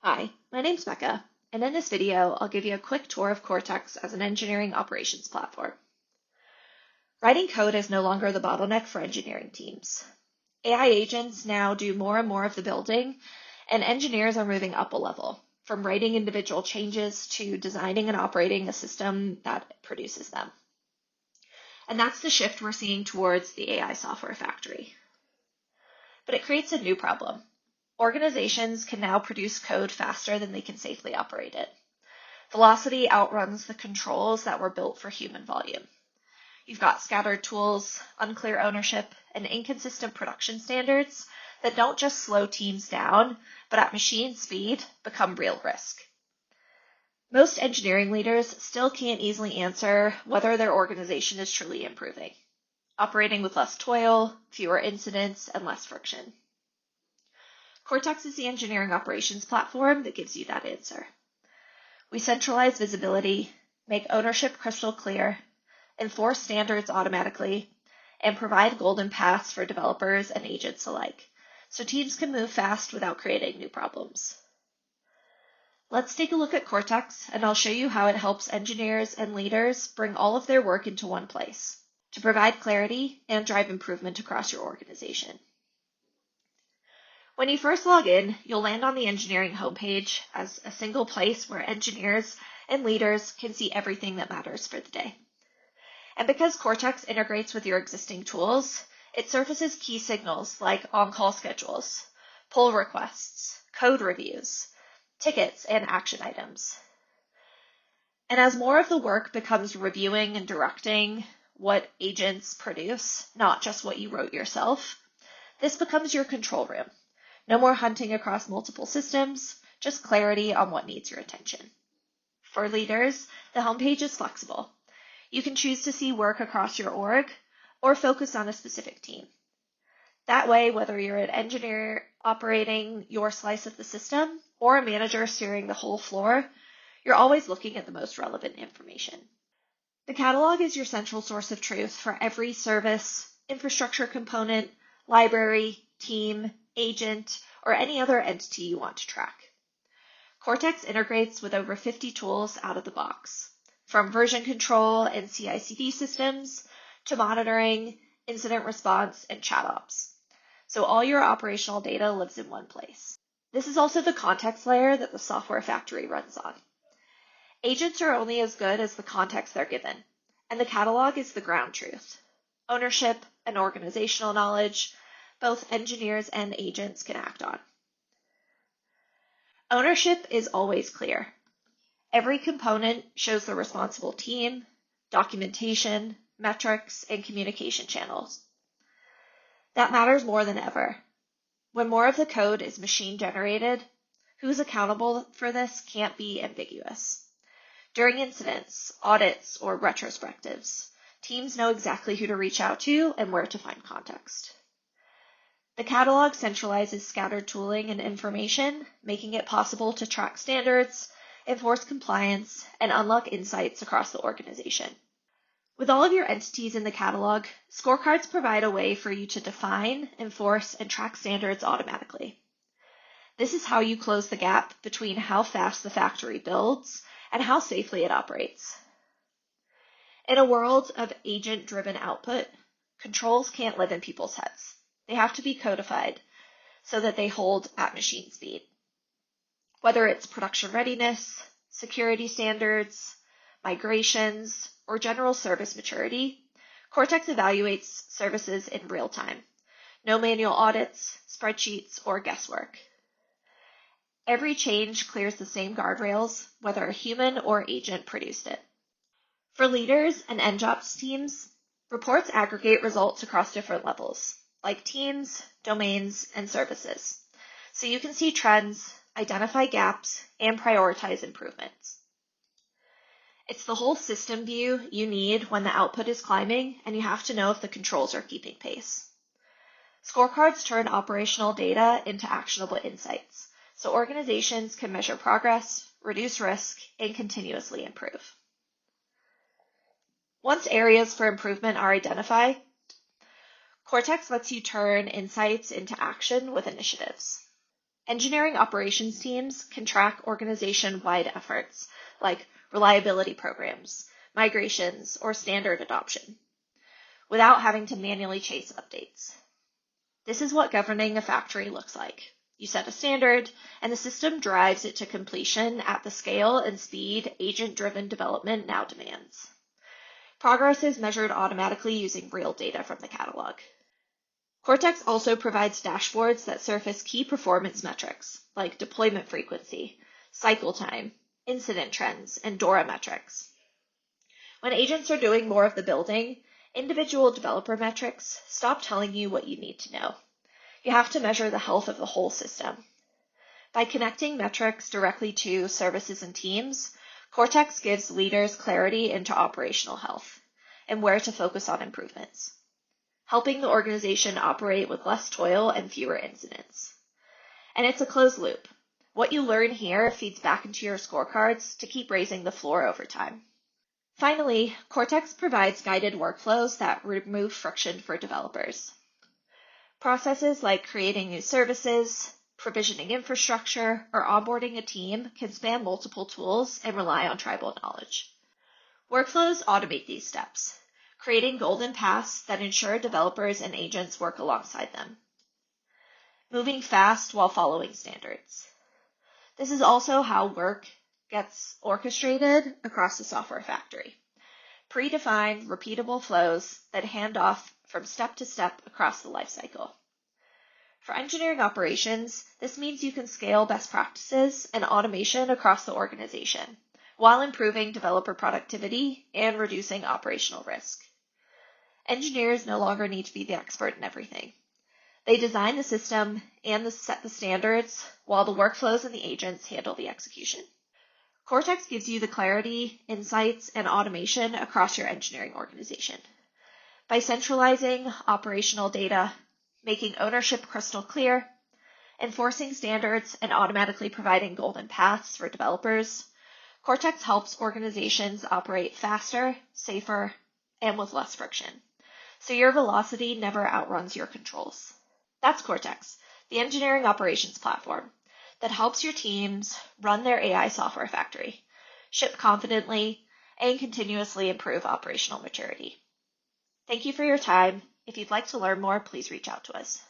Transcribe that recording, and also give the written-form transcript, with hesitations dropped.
Hi, my name's Becca, and in this video, I'll give you a quick tour of Cortex as an engineering operations platform. Writing code is no longer the bottleneck for engineering teams. AI agents now do more and more of the building, and engineers are moving up a level, from writing individual changes to designing and operating a system that produces them. And that's the shift we're seeing towards the AI software factory. But it creates a new problem. Organizations can now produce code faster than they can safely operate it. Velocity outruns the controls that were built for human volume. You've got scattered tools, unclear ownership, and inconsistent production standards that don't just slow teams down, but at machine speed become real risk. Most engineering leaders still can't easily answer whether their organization is truly improving, operating with less toil, fewer incidents, and less friction. Cortex is the engineering operations platform that gives you that answer. We centralize visibility, make ownership crystal clear, enforce standards automatically, and provide golden paths for developers and agents alike, so teams can move fast without creating new problems. Let's take a look at Cortex, and I'll show you how it helps engineers and leaders bring all of their work into one place to provide clarity and drive improvement across your organization. When you first log in, you'll land on the engineering homepage as a single place where engineers and leaders can see everything that matters for the day. And because Cortex integrates with your existing tools, it surfaces key signals like on-call schedules, pull requests, code reviews, tickets, and action items. And as more of the work becomes reviewing and directing what agents produce, not just what you wrote yourself, this becomes your control room. No more hunting across multiple systems, just clarity on what needs your attention. For leaders, the homepage is flexible. You can choose to see work across your org or focus on a specific team. That way, whether you're an engineer operating your slice of the system or a manager steering the whole floor, you're always looking at the most relevant information. The catalog is your central source of truth for every service, infrastructure component, library, team, agent, or any other entity you want to track. Cortex integrates with over 50 tools out of the box, from version control and CI/CD systems to monitoring, incident response, and chat ops. So all your operational data lives in one place. This is also the context layer that the software factory runs on. Agents are only as good as the context they're given, and the catalog is the ground truth. Ownership and organizational knowledge, both engineers and agents can act on. Ownership is always clear. Every component shows the responsible team, documentation, metrics, and communication channels. That matters more than ever. When more of the code is machine generated, who's accountable for this can't be ambiguous. During incidents, audits, or retrospectives, teams know exactly who to reach out to and where to find context. The catalog centralizes scattered tooling and information, making it possible to track standards, enforce compliance, and unlock insights across the organization. With all of your entities in the catalog, scorecards provide a way for you to define, enforce, and track standards automatically. This is how you close the gap between how fast the factory builds and how safely it operates. In a world of agent-driven output, controls can't live in people's heads. They have to be codified so that they hold at machine speed. Whether it's production readiness, security standards, migrations, or general service maturity, Cortex evaluates services in real time. No manual audits, spreadsheets, or guesswork. Every change clears the same guardrails, whether a human or agent produced it. For leaders and NJOPS teams, reports aggregate results across different levels, like teams, domains, and services, so you can see trends, identify gaps, and prioritize improvements. It's the whole system view you need when the output is climbing and you have to know if the controls are keeping pace. Scorecards turn operational data into actionable insights, so organizations can measure progress, reduce risk, and continuously improve. Once areas for improvement are identified, Cortex lets you turn insights into action with initiatives. Engineering operations teams can track organization-wide efforts like reliability programs, migrations, or standard adoption, without having to manually chase updates. This is what governing a factory looks like. You set a standard, and the system drives it to completion at the scale and speed agent-driven development now demands. Progress is measured automatically using real data from the catalog. Cortex also provides dashboards that surface key performance metrics like deployment frequency, cycle time, incident trends, and DORA metrics. When agents are doing more of the building, individual developer metrics stop telling you what you need to know. You have to measure the health of the whole system. By connecting metrics directly to services and teams, Cortex gives leaders clarity into operational health and where to focus on improvements, helping the organization operate with less toil and fewer incidents. And it's a closed loop. What you learn here feeds back into your scorecards to keep raising the floor over time. Finally, Cortex provides guided workflows that remove friction for developers. Processes like creating new services, provisioning infrastructure, or onboarding a team can span multiple tools and rely on tribal knowledge. Workflows automate these steps, creating golden paths that ensure developers and agents work alongside them, moving fast while following standards. This is also how work gets orchestrated across the software factory. Predefined, repeatable flows that hand off from step to step across the lifecycle. For engineering operations, this means you can scale best practices and automation across the organization, while improving developer productivity and reducing operational risk. Engineers no longer need to be the expert in everything. They design the system and set the standards, while the workflows and the agents handle the execution. Cortex gives you the clarity, insights, and automation across your engineering organization. By centralizing operational data, making ownership crystal clear, enforcing standards, and automatically providing golden paths for developers, Cortex helps organizations operate faster, safer, and with less friction, so your velocity never outruns your controls. That's Cortex, the engineering operations platform that helps your teams run their AI software factory, ship confidently, and continuously improve operational maturity. Thank you for your time. If you'd like to learn more, please reach out to us.